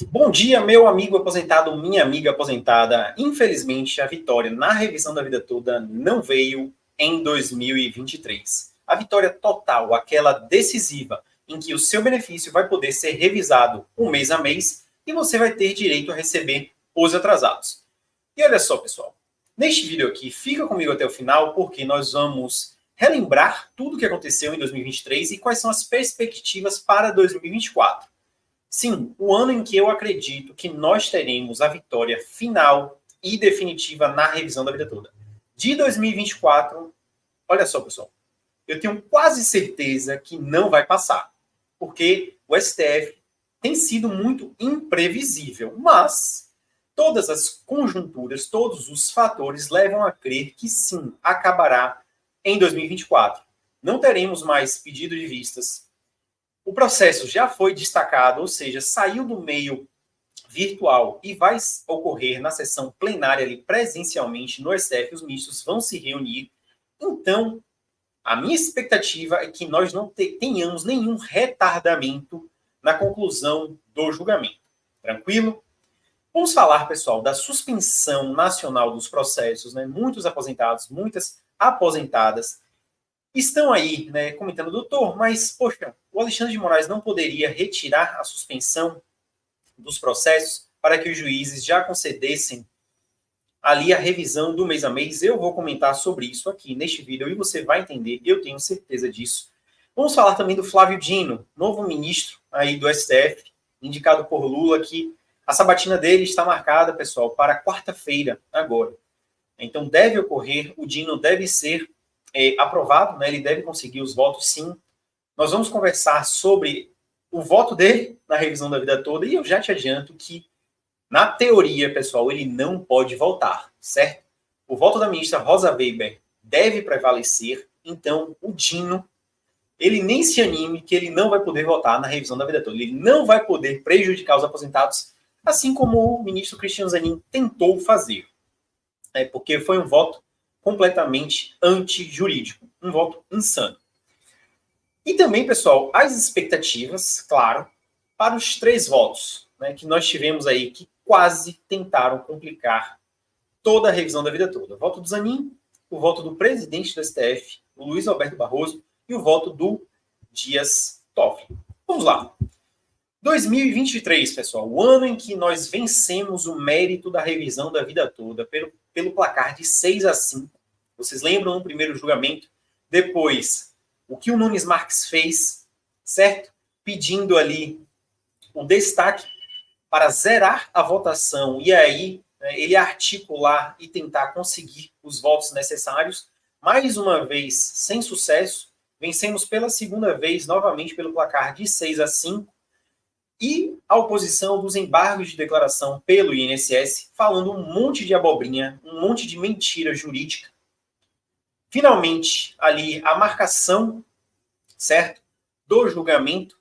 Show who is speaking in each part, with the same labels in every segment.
Speaker 1: Bom dia, meu amigo aposentado, minha amiga aposentada. Infelizmente, a vitória na revisão da vida toda não veio em 2023. A vitória total, aquela decisiva, em que o seu benefício vai poder ser revisado um mês a mês e você vai ter direito a receber os atrasados. E olha só, pessoal, neste vídeo aqui, fica comigo até o final, porque nós vamos relembrar tudo o que aconteceu em 2023 e quais são as perspectivas para 2024. Sim, o ano em que eu acredito que nós teremos a vitória final e definitiva na revisão da vida toda. De 2024, olha só, pessoal, eu tenho quase certeza que não vai passar, porque o STF tem sido muito imprevisível, mas todas as conjunturas, todos os fatores levam a crer que sim, acabará em 2024. Não teremos mais pedido de vistas. O processo já foi destacado, ou seja, saiu do meio virtual e vai ocorrer na sessão plenária ali presencialmente no STF, os ministros vão se reunir. Então, a minha expectativa é que nós não tenhamos nenhum retardamento na conclusão do julgamento. Tranquilo? Vamos falar, pessoal, da suspensão nacional dos processos, né? Muitos aposentados, muitas aposentadas estão aí, né, comentando, doutor, mas, poxa, o Alexandre de Moraes não poderia retirar a suspensão dos processos para que os juízes já concedessem ali a revisão do mês a mês? Eu vou comentar sobre isso aqui neste vídeo e você vai entender, eu tenho certeza disso. Vamos falar também do Flávio Dino, novo ministro aí do STF, indicado por Lula, que a sabatina dele está marcada, pessoal, para quarta-feira agora. Então deve ocorrer, o Dino deve ser aprovado, né? Ele deve conseguir os votos, sim. Nós vamos conversar sobre o voto dele na revisão da vida toda, e eu já te adianto que, na teoria, pessoal, ele não pode voltar, certo? O voto da ministra Rosa Weber deve prevalecer, então o Dino, ele nem se anime que ele não vai poder votar na revisão da vida toda, ele não vai poder prejudicar os aposentados, assim como o ministro Cristiano Zanin tentou fazer, porque foi um voto completamente antijurídico, um voto insano. E também, pessoal, as expectativas, claro, para os 3 votos, né, que nós tivemos aí, que quase tentaram complicar toda a revisão da vida toda. O voto do Zanin, o voto do presidente do STF, o Luiz Alberto Barroso, e o voto do Dias Toffoli. Vamos lá. 2023, pessoal, o ano em que nós vencemos o mérito da revisão da vida toda pelo placar de 6-5. Vocês lembram no primeiro julgamento? Depois, o que o Nunes Marques fez, certo? Pedindo ali o destaque para zerar a votação e aí ele articular e tentar conseguir os votos necessários. Mais uma vez, sem sucesso, vencemos pela segunda vez, novamente pelo placar de 6-5. E a oposição dos embargos de declaração pelo INSS, falando um monte de abobrinha, um monte de mentira jurídica. Finalmente, ali, a marcação, certo, do julgamento.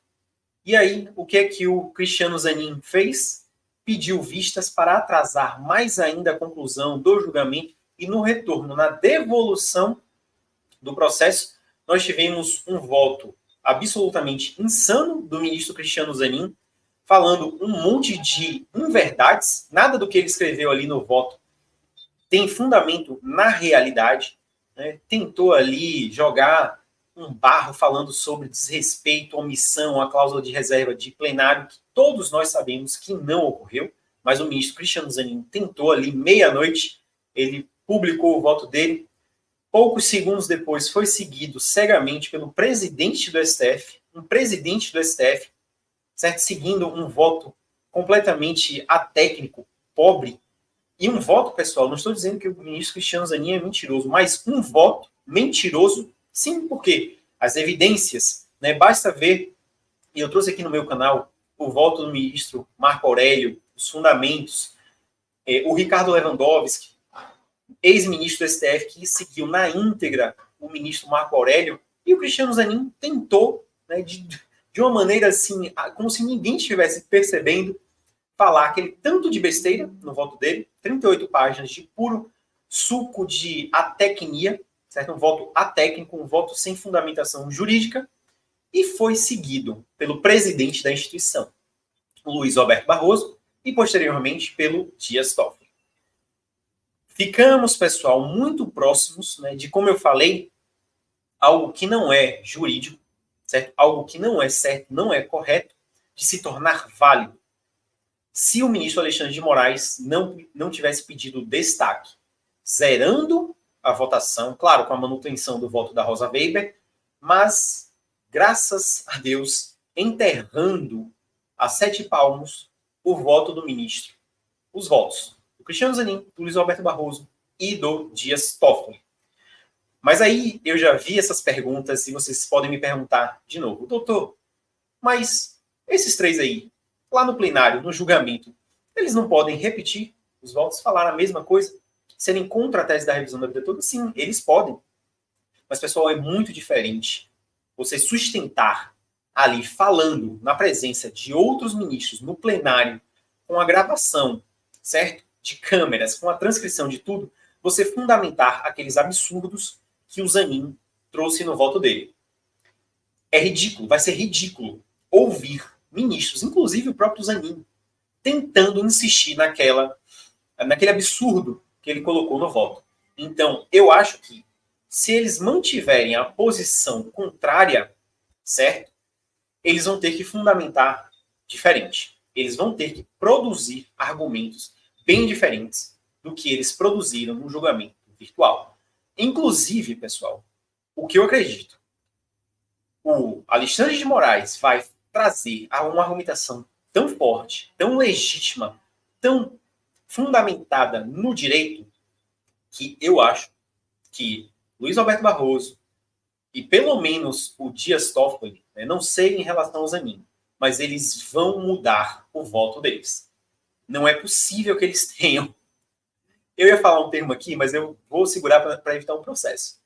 Speaker 1: E aí, o que é que o Cristiano Zanin fez? Pediu vistas para atrasar mais ainda a conclusão do julgamento e no retorno, na devolução do processo, nós tivemos um voto absolutamente insano do ministro Cristiano Zanin, falando um monte de inverdades, nada do que ele escreveu ali no voto tem fundamento na realidade, né? Tentou ali jogar um barro falando sobre desrespeito, omissão, a cláusula de reserva de plenário, que todos nós sabemos que não ocorreu, mas o ministro Cristiano Zanin tentou ali, meia-noite, ele publicou o voto dele. Poucos segundos depois foi seguido cegamente pelo presidente do STF, um presidente do STF, certo? Seguindo um voto completamente atécnico, pobre. E um voto, pessoal, não estou dizendo que o ministro Cristiano Zanin é mentiroso, mas um voto mentiroso, sim, porque as evidências, né, basta ver, e eu trouxe aqui no meu canal, o voto do ministro Marco Aurélio, os fundamentos, o Ricardo Lewandowski, ex-ministro do STF, que seguiu na íntegra o ministro Marco Aurélio, e o Cristiano Zanin tentou, né, de uma maneira assim, como se ninguém estivesse percebendo, falar aquele tanto de besteira no voto dele, 38 páginas de puro suco de atecnia, certo? Um voto atécnico, um voto sem fundamentação jurídica, e foi seguido pelo presidente da instituição. Luiz Roberto Barroso e, posteriormente, pelo Dias Toffoli. Ficamos, pessoal, muito próximos, né, de, como eu falei, algo que não é jurídico, certo? Algo que não é certo, não é correto, de se tornar válido. Se o ministro Alexandre de Moraes não tivesse pedido destaque, zerando a votação, claro, com a manutenção do voto da Rosa Weber, mas, graças a Deus, enterrando a 7 palmos o voto do ministro, os votos do Cristiano Zanin, do Luiz Roberto Barroso e do Dias Toffoli. Mas aí eu já vi essas perguntas e vocês podem me perguntar de novo, doutor, mas esses 3 aí, lá no plenário, no julgamento, eles não podem repetir os votos, falar a mesma coisa, serem contra a tese da revisão da vida toda? Sim, eles podem. Mas, pessoal, é muito diferente você sustentar ali, falando na presença de outros ministros no plenário, com a gravação, certo? De câmeras, com a transcrição de tudo, você fundamentar aqueles absurdos que o Zanin trouxe no voto dele. É ridículo, vai ser ridículo ouvir ministros, inclusive o próprio Zanin, tentando insistir naquele absurdo que ele colocou no voto. Então, eu acho que, se eles mantiverem a posição contrária, certo? Eles vão ter que fundamentar diferente. Eles vão ter que produzir argumentos bem diferentes do que eles produziram no julgamento virtual. Inclusive, pessoal, o que eu acredito, o Alexandre de Moraes vai trazer uma argumentação tão forte, tão legítima, tão fundamentada no direito, que eu acho que Luiz Roberto Barroso e pelo menos o Dias Toffoli, né, não sei em relação ao Zanin, mas eles vão mudar o voto deles. Não é possível que eles tenham. Eu ia falar um termo aqui, mas eu vou segurar para evitar um processo.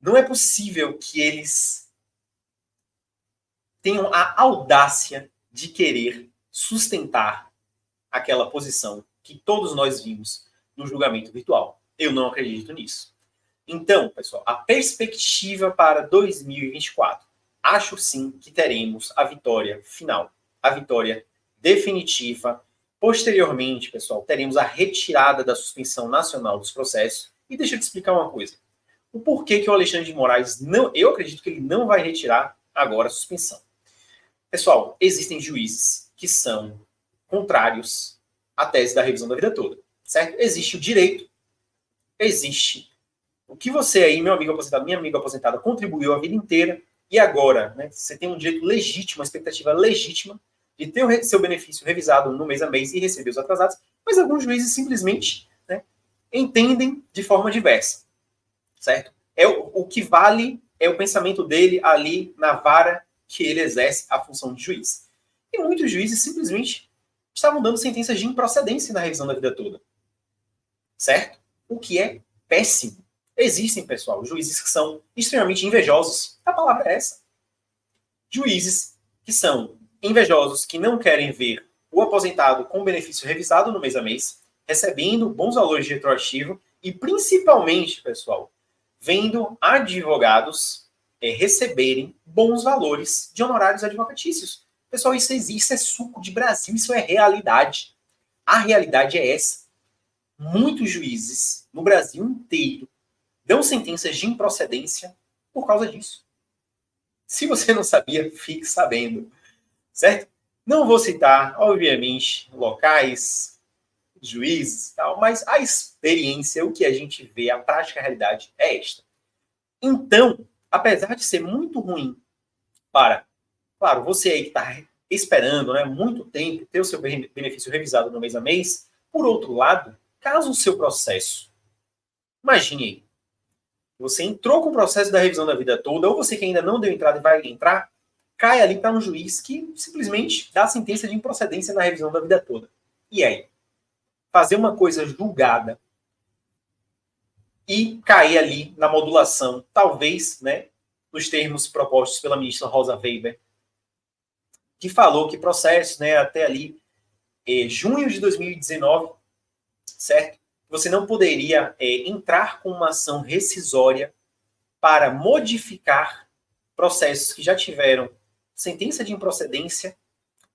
Speaker 1: Não é possível que eles tenham a audácia de querer sustentar aquela posição que todos nós vimos no julgamento virtual. Eu não acredito nisso. Então, pessoal, a perspectiva para 2024. Acho sim que teremos a vitória final, a vitória definitiva. Posteriormente, pessoal, teremos a retirada da suspensão nacional dos processos. E deixa eu te explicar uma coisa. O porquê que o Alexandre de Moraes não... Eu acredito que ele não vai retirar agora a suspensão. Pessoal, existem juízes que são contrários à tese da revisão da vida toda, certo? Existe o direito, existe o que você aí, meu amigo aposentado, minha amiga aposentada, contribuiu a vida inteira e agora, né, você tem um direito legítimo, uma expectativa legítima de ter o seu benefício revisado no mês a mês e receber os atrasados, mas alguns juízes simplesmente, né, entendem de forma diversa, certo? O que vale é o pensamento dele ali na vara que ele exerce a função de juiz. E muitos juízes simplesmente estavam dando sentenças de improcedência na revisão da vida toda, certo? O que é péssimo. Existem, pessoal, juízes que são extremamente invejosos. A palavra é essa. Juízes que são invejosos, que não querem ver o aposentado com benefício revisado no mês a mês, recebendo bons valores de retroativo e, principalmente, pessoal, vendo advogados receberem bons valores de honorários advocatícios. Pessoal, isso existe, isso é suco de Brasil, isso é realidade. A realidade é essa. Muitos juízes no Brasil inteiro dão sentenças de improcedência por causa disso. Se você não sabia, fique sabendo. Certo? Não vou citar, obviamente, locais, juízes e tal, mas a experiência, o que a gente vê, a prática, a realidade é esta. Então, apesar de ser muito ruim para, claro, você aí que está esperando, né, muito tempo ter o seu benefício revisado no mês a mês, por outro lado, caso o seu processo, imagine aí, você entrou com o processo da revisão da vida toda, ou você que ainda não deu entrada e vai entrar, cai ali para um juiz que simplesmente dá a sentença de improcedência na revisão da vida toda. E aí? Fazer uma coisa julgada e cair ali na modulação, talvez, né, nos termos propostos pela ministra Rosa Weber, que falou que processos, né, até ali junho de 2019, certo? Você não poderia entrar com uma ação rescisória para modificar processos que já tiveram sentença de improcedência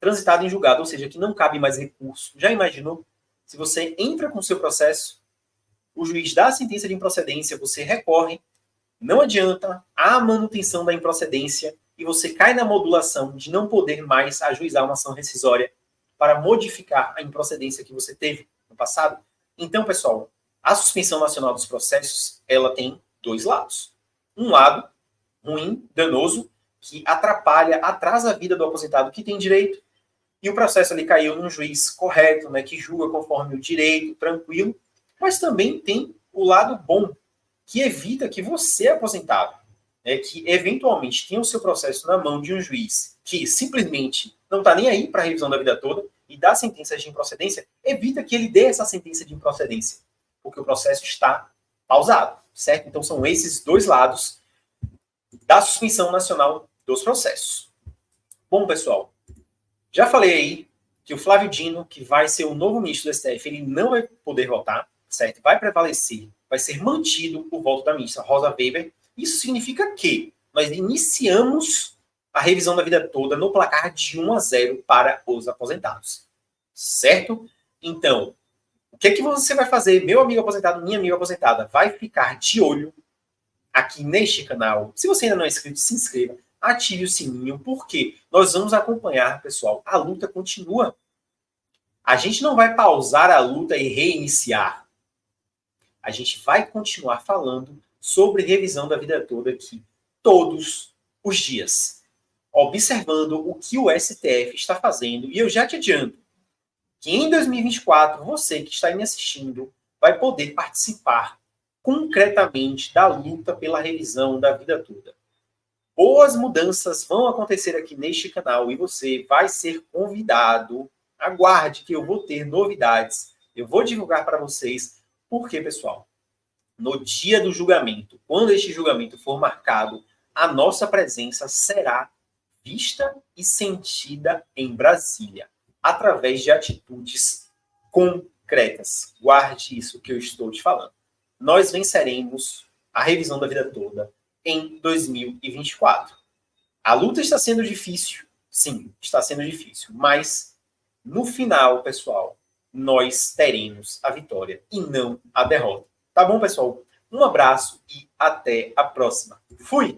Speaker 1: transitado em julgado, ou seja, que não cabe mais recurso. Já imaginou? Se você entra com o seu processo, o juiz dá a sentença de improcedência, você recorre, não adianta, há manutenção da improcedência e você cai na modulação de não poder mais ajuizar uma ação rescisória para modificar a improcedência que você teve no passado. Então, pessoal, a suspensão nacional dos processos, ela tem dois lados. Um lado ruim, danoso, que atrapalha, atrasa a vida do aposentado que tem direito, e o processo ali caiu num juiz correto, né, que julga conforme o direito, tranquilo, mas também tem o lado bom, que evita que você, aposentado, né, que eventualmente tenha o seu processo na mão de um juiz que simplesmente não está nem aí para a revisão da vida toda e dá sentenças de improcedência, evita que ele dê essa sentença de improcedência, porque o processo está pausado, certo? Então são esses dois lados da suspensão nacional dos processos. Bom, pessoal, já falei aí que o Flávio Dino, que vai ser o novo ministro do STF, ele não vai poder votar, certo? Vai prevalecer, vai ser mantido o voto da ministra Rosa Weber. Isso significa que nós iniciamos a revisão da vida toda no placar de 1-0 para os aposentados, certo? Então, o que é que você vai fazer, meu amigo aposentado, minha amiga aposentada? Vai ficar de olho aqui neste canal. Se você ainda não é inscrito, se inscreva, ative o sininho, porque nós vamos acompanhar, pessoal, a luta continua. A gente não vai pausar a luta e reiniciar. A gente vai continuar falando sobre revisão da vida toda aqui, todos os dias, observando o que o STF está fazendo. E eu já te adianto que em 2024, você que está me assistindo vai poder participar concretamente da luta pela revisão da vida toda. Boas mudanças vão acontecer aqui neste canal e você vai ser convidado. Aguarde que eu vou ter novidades. Eu vou divulgar para vocês. Porque, pessoal, no dia do julgamento, quando este julgamento for marcado, a nossa presença será vista e sentida em Brasília, através de atitudes concretas. Guarde isso que eu estou te falando. Nós venceremos a revisão da vida toda em 2024. A luta está sendo difícil, sim, está sendo difícil, mas no final, pessoal, nós teremos a vitória e não a derrota. Tá bom, pessoal? Um abraço e até a próxima. Fui!